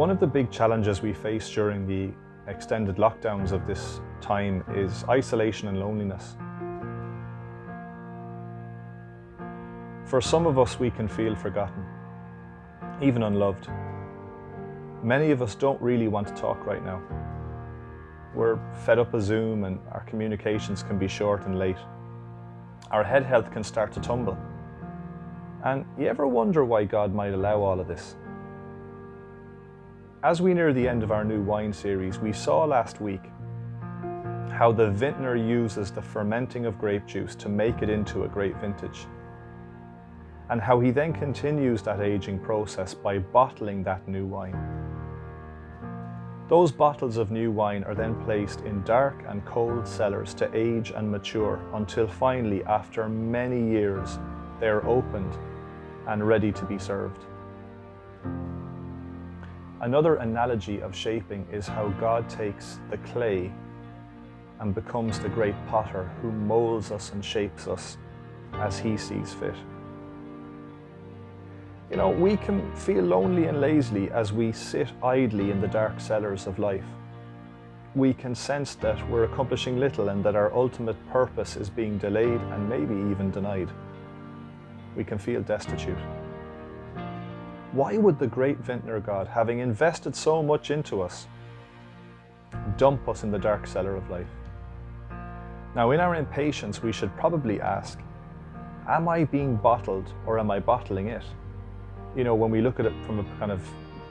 One of the big challenges we face during the extended lockdowns of this time is isolation and loneliness. For some of us, we can feel forgotten, even unloved. Many of us don't really want to talk right now. We're fed up of Zoom and our communications can be short and late. Our head health can start to tumble. And you ever wonder why God might allow all of this? As we near the end of our new wine series, we saw last week how the vintner uses the fermenting of grape juice to make it into a great vintage, and how he then continues that aging process by bottling that new wine. Those bottles of new wine are then placed in dark and cold cellars to age and mature until finally, after many years, they are opened and ready to be served. Another analogy of shaping is how God takes the clay and becomes the great potter who molds us and shapes us as he sees fit. You know, we can feel lonely and lazy as we sit idly in the dark cellars of life. We can sense that we're accomplishing little and that our ultimate purpose is being delayed and maybe even denied. We can feel destitute. Why would the great vintner God, having invested so much into us, dump us in the dark cellar of life? Now, in our impatience, we should probably ask, am I being bottled or am I bottling it? You know, when we look at it from a kind of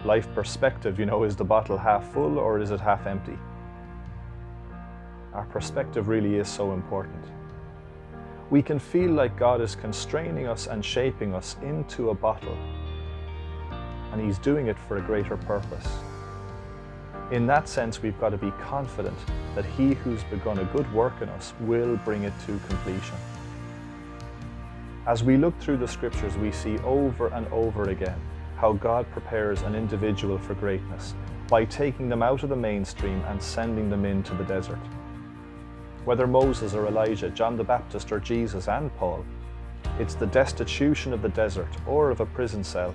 life perspective, you know, is the bottle half full or is it half empty? Our perspective really is so important. We can feel like God is constraining us and shaping us into a bottle, and he's doing it for a greater purpose. In that sense, we've got to be confident that he who's begun a good work in us will bring it to completion. As we look through the scriptures, we see over and over again how God prepares an individual for greatness by taking them out of the mainstream and sending them into the desert. Whether Moses or Elijah, John the Baptist or Jesus and Paul, it's the destitution of the desert or of a prison cell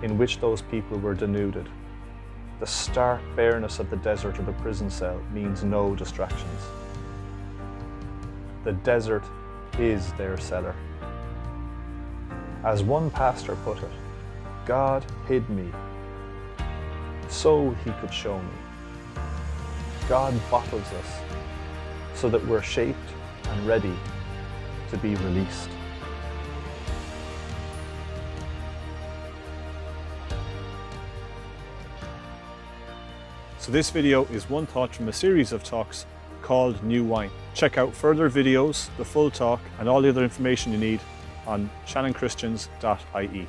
in which those people were denuded. The stark bareness of the desert or the prison cell means no distractions. The desert is their cellar. As one pastor put it, God hid me so he could show me. God bottles us so that we're shaped and ready to be released. So this video is one thought from a series of talks called New Wine. Check out further videos, the full talk, and all the other information you need on shannonchristians.ie.